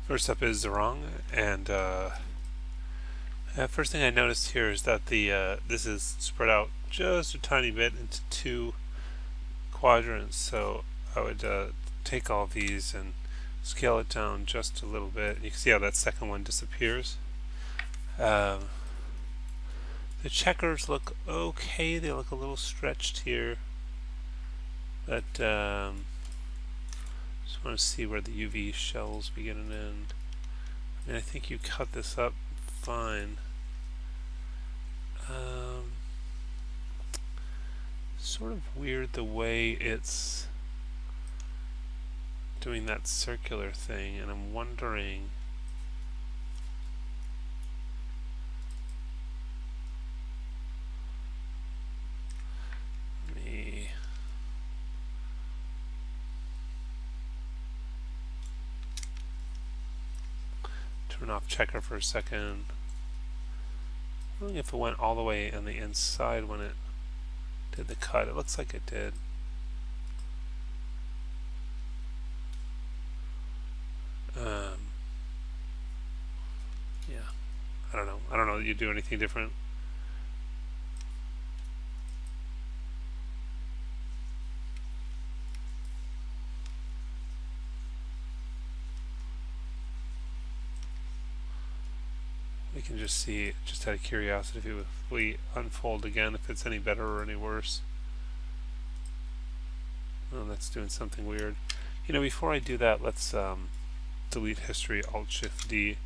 First up is Zerong, and first thing I noticed here is that the this is spread out just a tiny bit into two quadrants. So I would take all these and scale it down just a little bit. You can see how that second one disappears. The checkers look okay. They look a little stretched here, but just want to see where the UV shells begin and end. And I think you cut this up fine. Sort of weird the way it's doing that circular thing, and I'm wondering turn off checker for a second. I don't know if it went all the way on the inside when it did the cut. It looks like it did. Yeah, I don't know. I don't know that you do anything different. We can just see, just out of curiosity, if we unfold again, if it's any better or any worse. Oh, that's doing something weird. You know, before I do that, let's delete history, Alt-Shift-D.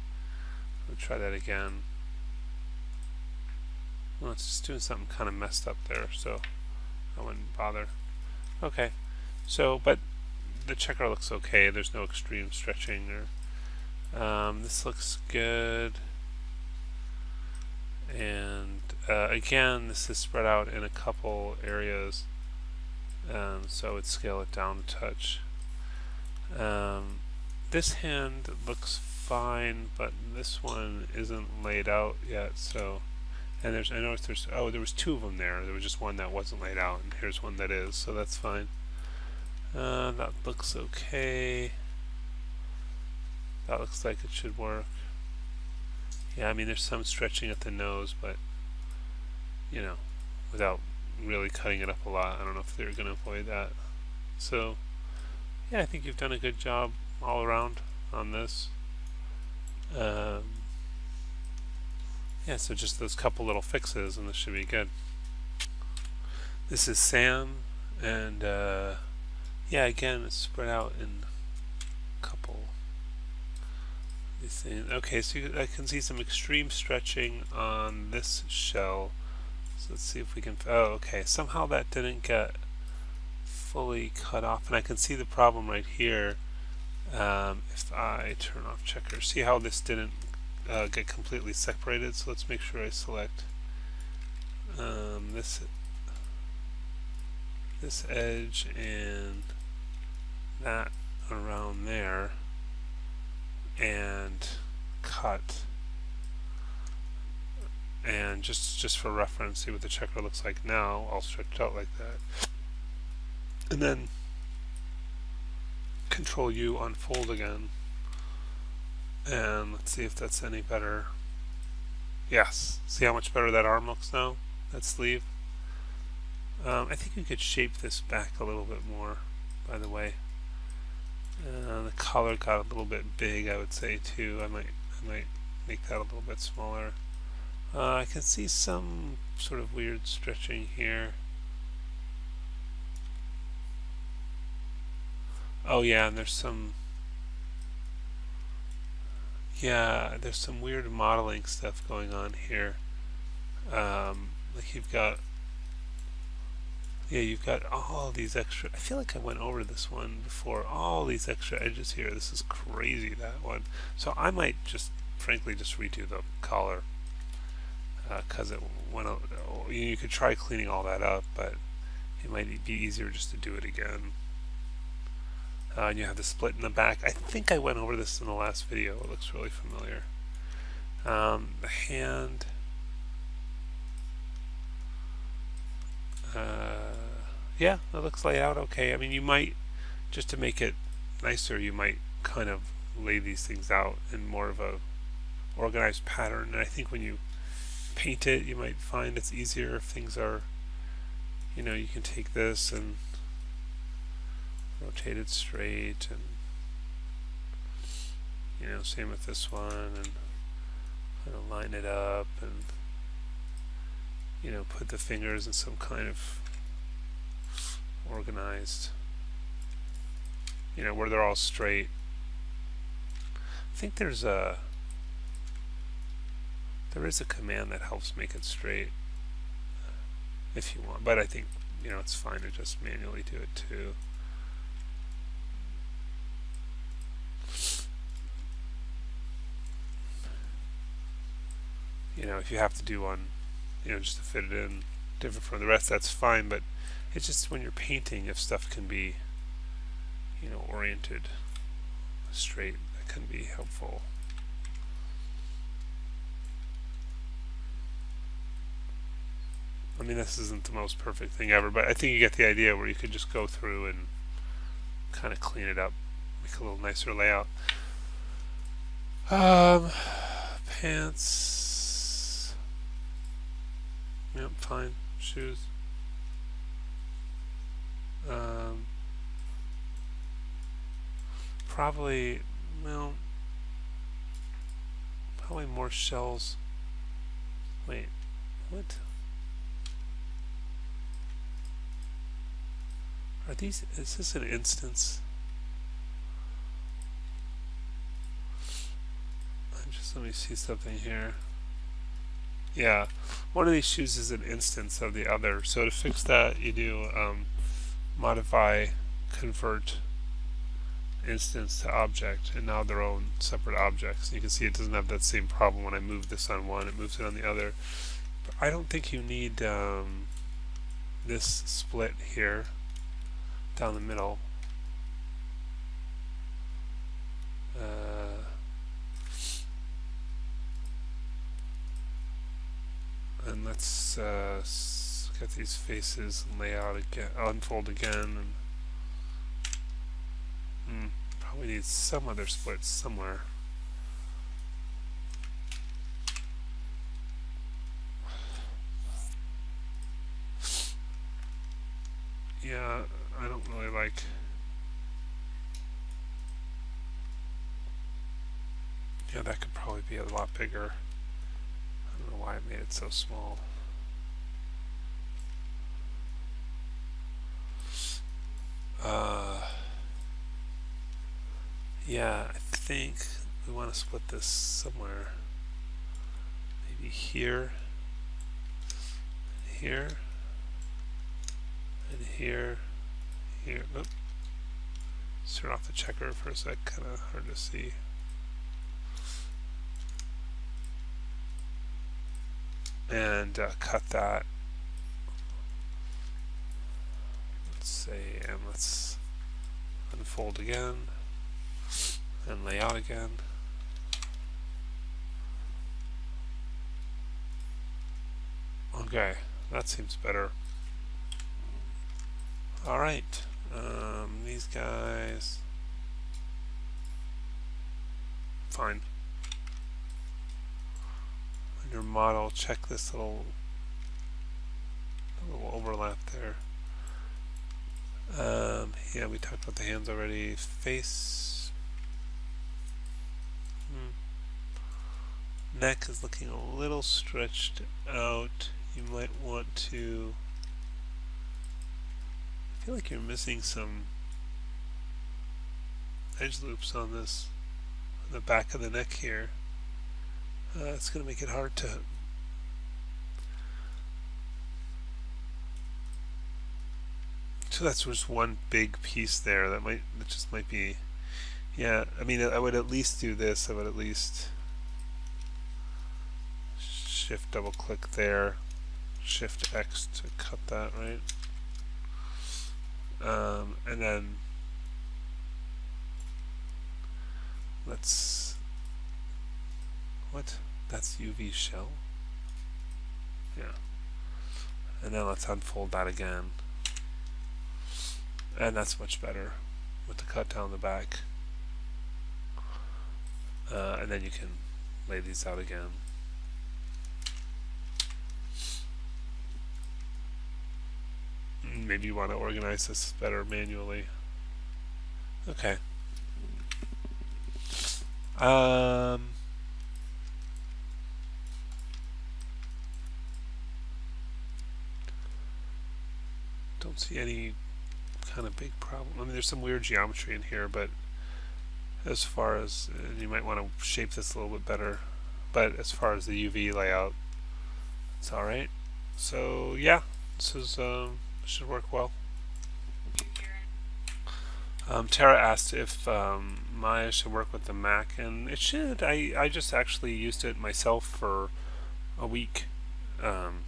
We'll try that again. Well, it's just doing something kind of messed up there, so I wouldn't bother. Okay, so, but the checker looks okay. There's no extreme stretching. Or this looks good. And again, this is spread out in a couple areas, so I would scale it down a touch. This hand looks fine, but this one isn't laid out yet. So, and I noticed there was two of them there. There was just one that wasn't laid out, and here's one that is. So that's fine. That looks okay. That looks like it should work. Yeah, I mean, there's some stretching at the nose, but, you know, without really cutting it up a lot. I don't know if they're going to avoid that. So, yeah, I think you've done a good job all around on this. Yeah, so just those couple little fixes, and this should be good. This is Sam, and, yeah, again, it's spread out in a couple. Okay, so I can see some extreme stretching on this shell. So let's see if we can. Oh, okay. Somehow that didn't get fully cut off, and I can see the problem right here. If I turn off checker, see how this didn't get completely separated. So let's make sure I select this edge and that around there, and cut, and just for reference, see what the checker looks like now, all stretched out like that. And then Control U, unfold again, and let's see if that's any better. Yes, see how much better that arm looks now, that sleeve. I think we could shape this back a little bit more, by the way. The collar got a little bit big, I would say, too. I might make that a little bit smaller. I can see some sort of weird stretching here. Oh yeah, and there's some weird modeling stuff going on here. Like you've got all these extra. I feel like I went over this one before. All these extra edges here. This is crazy, that one. So I might just, frankly, just redo the collar, because it went. You could try cleaning all that up, but it might be easier just to do it again. And you have the split in the back. I think I went over this in the last video. It looks really familiar. The hand. Yeah, it looks laid out okay. I mean, you might, just to make it nicer, you might kind of lay these things out in more of a organized pattern. And I think when you paint it, you might find it's easier if things are, you can take this and rotate it straight, and same with this one, and kind of line it up, and put the fingers in some kind of organized, where they're all straight. I think there is a command that helps make it straight if you want, but I think it's fine to just manually do it too. If you have to do one, just to fit it in different from the rest, that's fine, but it's just when you're painting, if stuff can be, oriented straight, that can be helpful. I mean, this isn't the most perfect thing ever, but I think you get the idea where you could just go through and kind of clean it up, make a little nicer layout. Pants. Yep, fine. Shoes. Probably more shells. Wait, what? Are these, is this an instance? Let me see something here. Yeah, one of these shoes is an instance of the other. So to fix that, you do modify convert instance to object, and now they're own separate objects. You can see it doesn't have that same problem when I move this on one, it moves it on the other. But I don't think you need this split here down the middle. And let's get these faces and lay out again, unfold again, and probably need some other splits somewhere. Yeah, I don't really like. Yeah, that could probably be a lot bigger. I don't know why I made it so small. Yeah, I think we want to split this somewhere. Maybe here, here, and here, here. Oop. Turn off the checker for a sec, kind of hard to see. And cut that. Let's say, and let's unfold again and lay out again. Okay, that seems better. Alright, these guys, fine. Your model, check this little overlap there. Yeah, we talked about the hands already. Face. Neck is looking a little stretched out. You might want to. I feel like you're missing some edge loops on this, on the back of the neck here. It's going to make it hard to so that's just one big piece there that just might be, yeah, I mean, I would at least do this. I would at least shift double click there, shift X to cut that, right? And then let's, what? That's UV shell? Yeah. And then let's unfold that again. And that's much better with the cut down the back. and then you can lay these out again. Maybe you want to organize this better manually. Okay. Don't see any kind of big problem. I mean, there's some weird geometry in here, but as far as you might want to shape this a little bit better. But as far as the UV layout, it's all right. So yeah, this is should work well. Tara asked if Maya should work with the Mac, and it should. I just actually used it myself for a week, and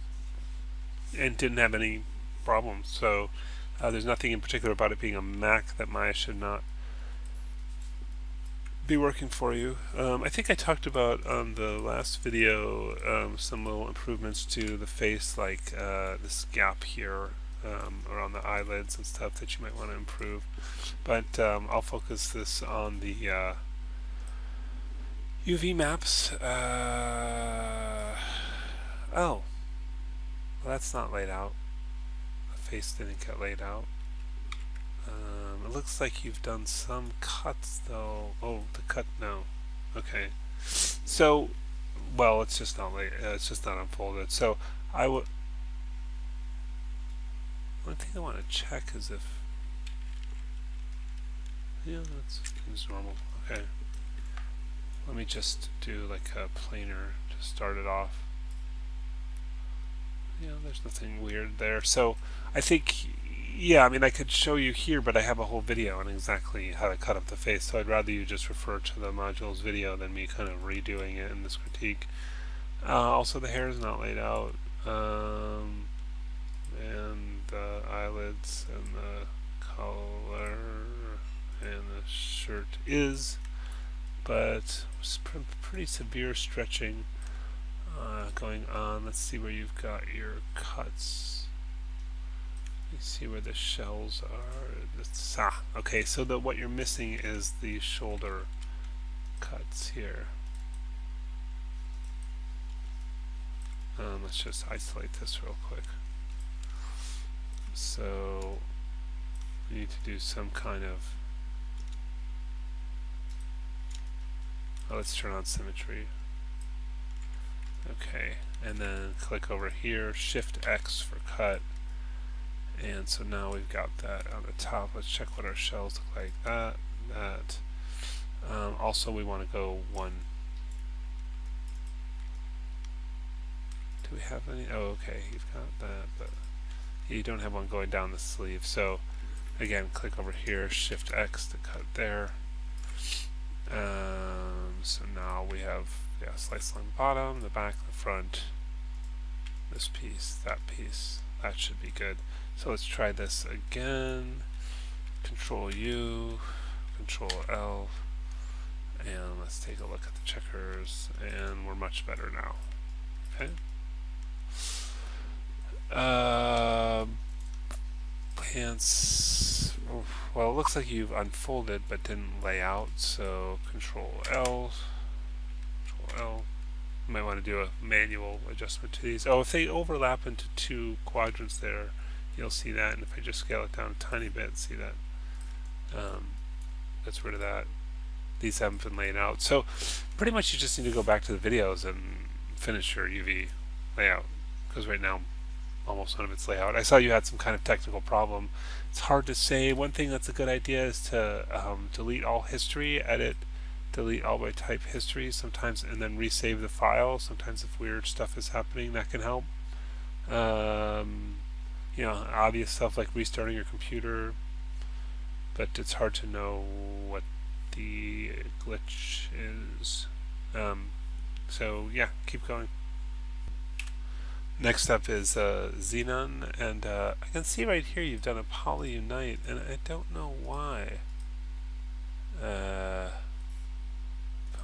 didn't have any problems. So there's nothing in particular about it being a Mac that Maya should not be working for you. I think I talked about on the last video some little improvements to the face, like this gap here around the eyelids and stuff that you might want to improve. But I'll focus this on the UV maps. Oh, well, that's not laid out. The face didn't get laid out. It looks like you've done some cuts though. Oh, the cut, no. Okay. So, well, it's just not it's just not unfolded. So I would. One thing I want to check is if. Yeah, that seems normal. Okay. Let me just do like a planer to start it off. Yeah, there's nothing weird there. So I think, yeah, I mean, I could show you here, but I have a whole video on exactly how to cut up the face, so I'd rather you just refer to the modules video than me kind of redoing it in this critique. Also, the hair is not laid out, and the eyelids and the color and the shirt is, but pretty severe stretching going on. Let's see where you've got your cuts. You see where the shells are. Okay, so what you're missing is the shoulder cuts here. Let's just isolate this real quick. So we need to do some kind of. Let's turn on symmetry. Okay, and then click over here, Shift X for cut. And so now we've got that on the top. Let's check what our shells look like. That. Also, we want to go one. Do we have any? Oh, okay, you've got that, but you don't have one going down the sleeve. So again, click over here, Shift X to cut there. So now we have slice along the bottom, the back, the front, this piece, that piece. That should be good. So let's try this again. Control U, Control L, and let's take a look at the checkers, and we're much better now. Okay. Pants. Well, it looks like you've unfolded but didn't lay out, so Control L. Control L. You might want to do a manual adjustment to these. Oh, if they overlap into two quadrants there, you'll see that. And if I just scale it down a tiny bit, see that? That's rid of that. These haven't been laid out. So pretty much you just need to go back to the videos and finish your UV layout, because right now almost none of it's layout. I saw you had some kind of technical problem. It's hard to say. One thing that's a good idea is to delete all history, edit, delete all by type history sometimes, and then resave the file. Sometimes if weird stuff is happening, that can help. You know, obvious stuff like restarting your computer, but it's hard to know what the glitch is. So yeah, keep going. Next up is Xenon, and I can see right here you've done a polyunite, and I don't know why. I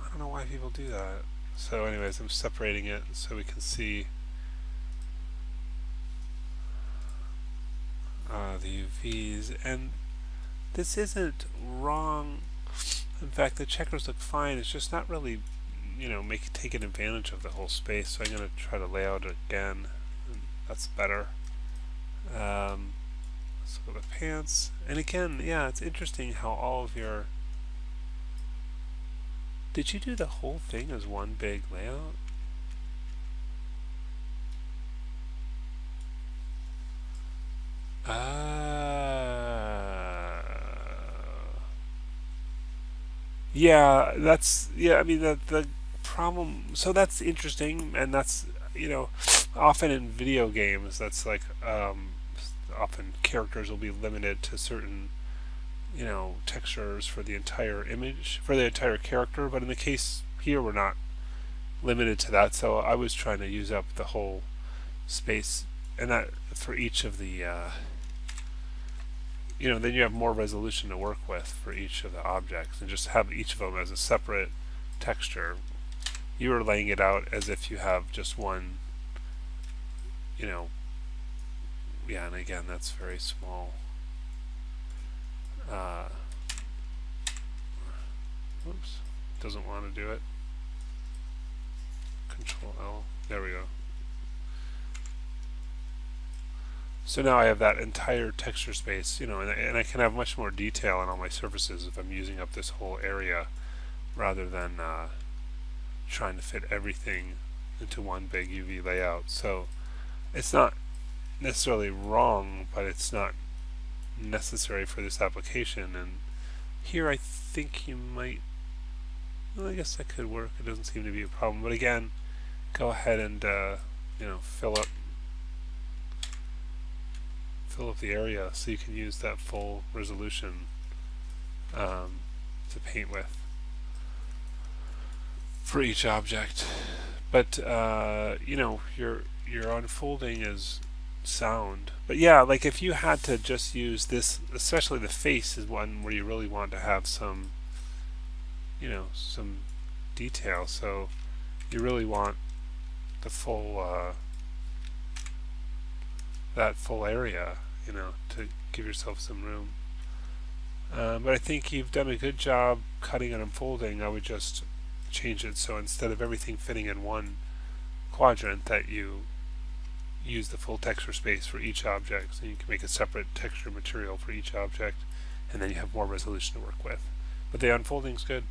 don't know why people do that. So anyways, I'm separating it so we can see the UVs, and this isn't wrong. In fact, the checkers look fine. It's just not really, taking advantage of the whole space. So I'm going to try to lay out it again. And that's better. Let's go to pants. And again, yeah, it's interesting how all of your... Did you do the whole thing as one big layout? Yeah, I mean, the problem, so that's interesting, and that's, often in video games, that's like, often characters will be limited to certain, textures for the entire image, for the entire character, but in the case here, we're not limited to that, so I was trying to use up the whole space, and that for each of the, then you have more resolution to work with for each of the objects, and just have each of them as a separate texture. You are laying it out as if you have just one, yeah, and again, that's very small. Oops, doesn't want to do it. Control L, there we go. So now I have that entire texture space, and I can have much more detail on all my surfaces if I'm using up this whole area rather than trying to fit everything into one big UV layout. So it's not necessarily wrong, but it's not necessary for this application. And here I think you might, well, I guess that could work. It doesn't seem to be a problem. But again, go ahead and fill up the area so you can use that full resolution to paint with for each object. But your unfolding is sound. But yeah, like if you had to just use this, especially the face is one where you really want to have some some detail, so you really want the full that full area, to give yourself some room. But I think you've done a good job cutting and unfolding. I would just change it so instead of everything fitting in one quadrant, that you use the full texture space for each object, so you can make a separate texture material for each object, and then you have more resolution to work with. But the unfolding's good.